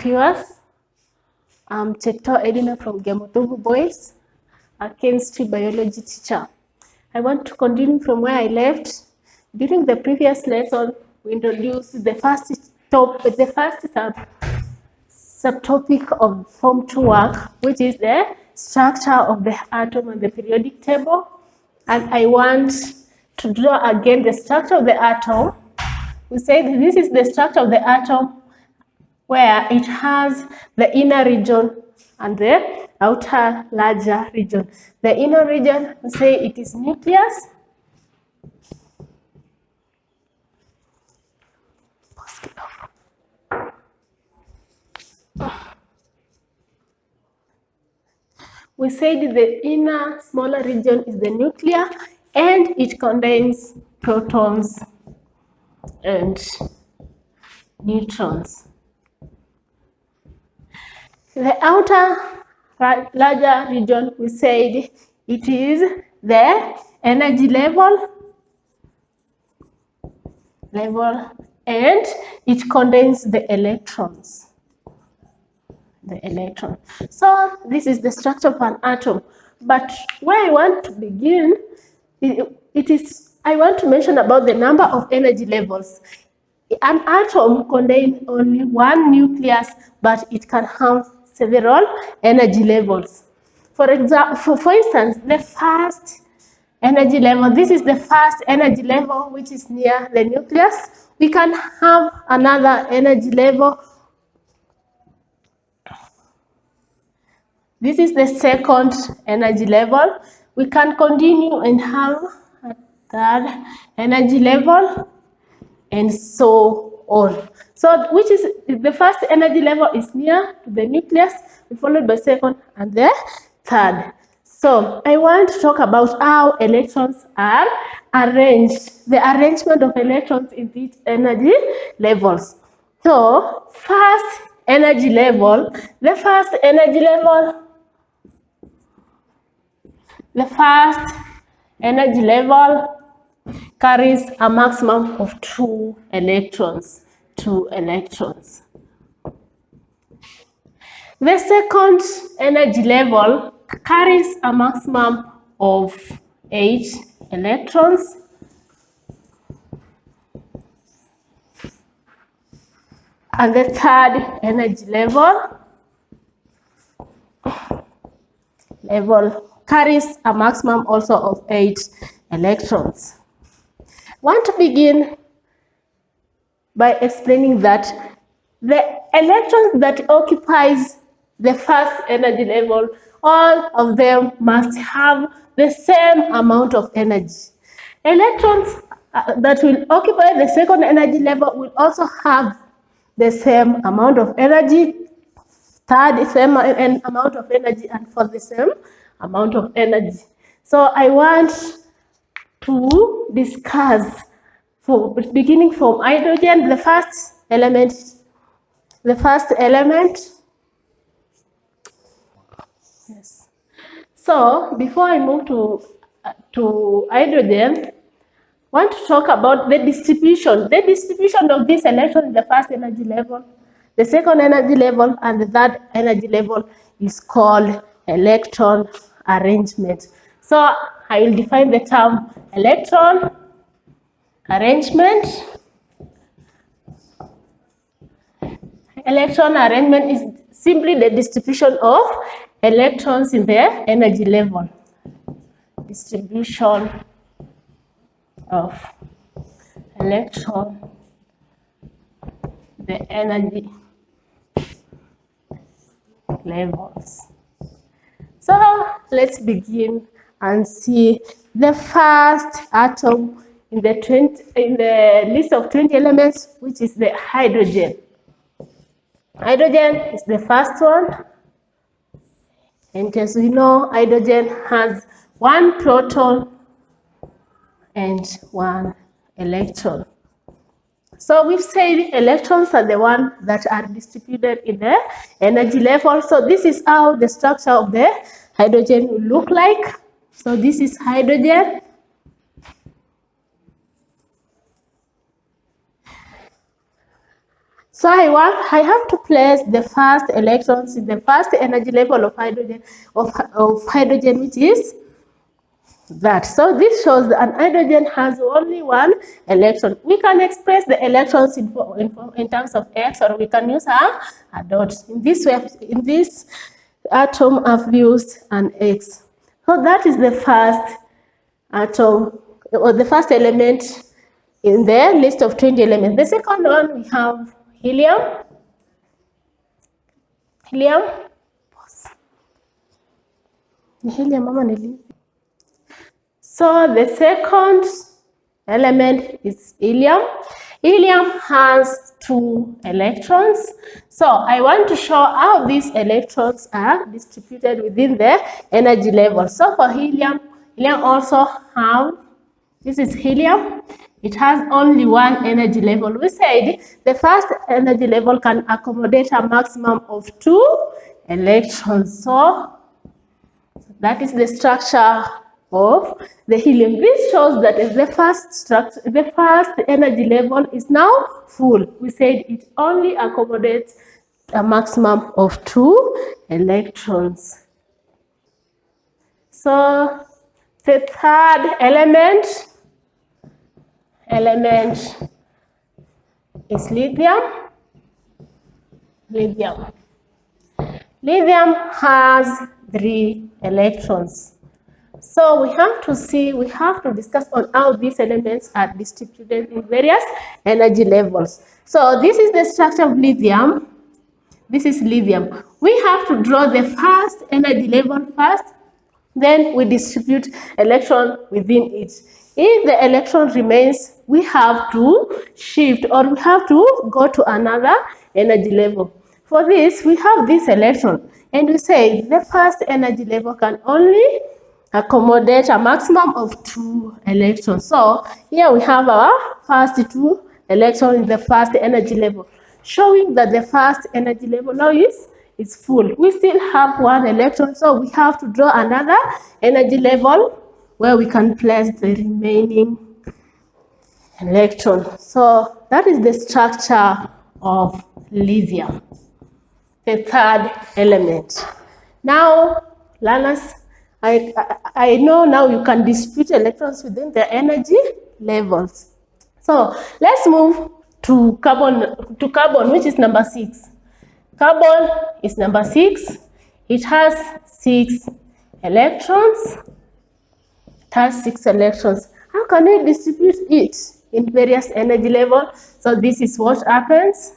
viewers. I'm Cheptoo Edna from Kiamutugu Boys, a chemistry biology teacher. I want to continue from where I left. During the previous lesson, we introduced the first subtopic of Form 2 work, which is the structure of the atom and the periodic table. And I want to draw again the structure of the atom. We said this is the structure of the atom where it has the inner region and the outer larger region. The inner region, we say it is nucleus. We said the inner smaller region is the nucleus and it contains protons and neutrons. The outer larger region, we said it is the energy level and it contains the electrons. So this is the structure of an atom. But where I want to begin, I want to mention about the number of energy levels. An atom contains only one nucleus, but it can have several energy levels. For instance, the first energy level, this is the first energy level which is near the nucleus. We can have another energy level. This is the second energy level. We can continue and have a third energy level and so on. So which is the first energy level is near to the nucleus, followed by second and the third. So I want to talk about how electrons are arranged, the arrangement of electrons in these energy levels. So first energy level carries a maximum of two electrons. The second energy level carries a maximum of 8 electrons. And the third energy level carries a maximum also of 8 electrons. I want to begin by explaining that the electrons that occupies the first energy level, all of them must have the same amount of energy. Electrons that will occupy the second energy level will also have the same amount of energy, third same amount of energy, and for the same amount of energy. So I want to discuss, beginning from hydrogen, the first element. Yes. So before I move to hydrogen, I want to talk about the distribution. The distribution of this electron in the first energy level, the second energy level, and the third energy level is called electron arrangement. So I will define the term electron arrangement. Electron arrangement is simply the distribution of electrons in their energy level. Distribution of electron, the energy levels. So let's begin and see the first atom in the list of 20 elements, which is the hydrogen. Hydrogen is the first one, and as we know, hydrogen has one proton and one electron. So we've said electrons are the ones that are distributed in the energy level. So this is how the structure of the hydrogen will look like. So this is hydrogen. So I have to place the first electrons in the first energy level of hydrogen, which is that. So this shows that an hydrogen has only one electron. We can express the electrons in terms of x, or we can use a dot. In this way, in this atom, I've used an x. So that is the first atom, or the first element in the list of 20 elements. The second one, we have helium. So the second element is helium. Helium has 2 electrons. So I want to show how these electrons are distributed within the energy level. So for helium also have, this is helium. It has only one energy level. We said the first energy level can accommodate a maximum of 2 electrons. So that is the structure of the helium. This shows that the first energy level is now full. We said it only accommodates a maximum of 2 electrons. So the third element is lithium. Lithium has 3 electrons. So we have to discuss on how these elements are distributed in various energy levels. So this is the structure of lithium. This is lithium. We have to draw the first energy level first, then we distribute electron within it. If the electron remains, we have to shift, or we have to go to another energy level. For this, we have this electron, and we say the first energy level can only accommodate a maximum of 2 electrons. So here we have our first 2 electrons in the first energy level, showing that the first energy level now is full. We still have 1 electron, so we have to draw another energy level where we can place the remaining electron. So that is the structure of lithium, the third element. Now, learners, I know now you can distribute electrons within the energy levels. So let's move to carbon, which is number 6. Carbon is number 6. It has 6 electrons. How can we distribute it in various energy levels? So this is what happens.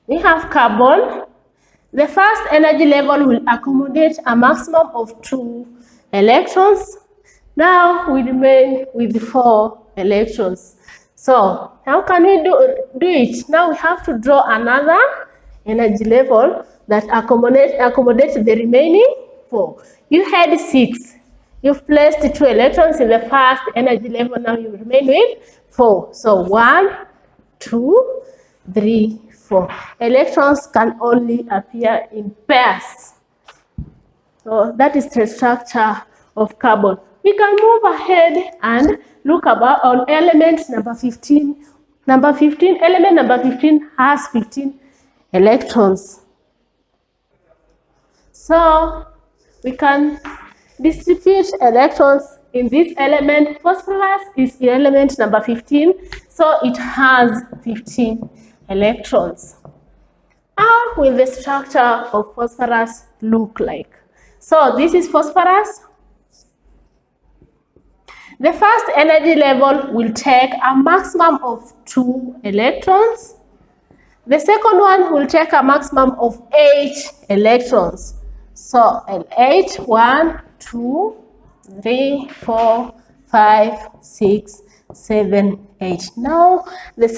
We have carbon. The first energy level will accommodate a maximum of 2 electrons. Now we remain with 4 electrons. So how can we do it? Now we have to draw another energy level that accommodates the remaining 4. You had 6. You've placed 2 electrons in the first energy level. Now you remain with 4. So 1, 2, 3, 4. Electrons can only appear in pairs. So that is the structure of carbon. We can move ahead and look about on element number 15. Element number 15 has 15 electrons. So we can distribute electrons in this element. Phosphorus is element number 15, so it has 15 electrons. How will the structure of phosphorus look like? So this is phosphorus. The first energy level will take a maximum of 2 electrons. The second one will take a maximum of 8 electrons. So L8, 1, 2, 3, 4, 5, 6, 7, 8. Now the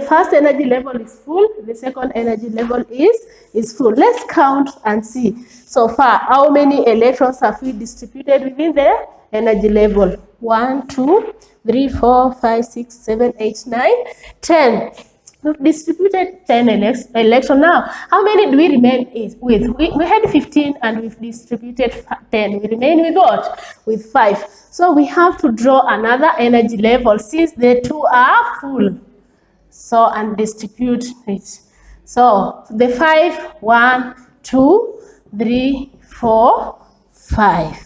first energy level is full, the second energy level is full. Let's count and see so far how many electrons have we distributed within the energy level. 1, 2, 3, 4, 5, 6, 7, 8, 9, 10. We've distributed 10 electrons. Now, how many do we remain with? We had 15 and we've distributed 10. We remain with what? With 5. So we have to draw another energy level since the 2 are full. So, and distribute it. So the 5, 1, 2, 3, 4, 5.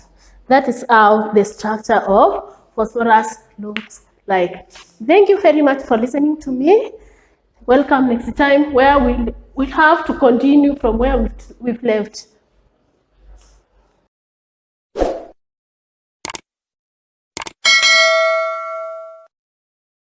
That is how the structure of phosphorus looks like. Thank you very much for listening to me. Welcome next time, where we'll have to continue from where we've left.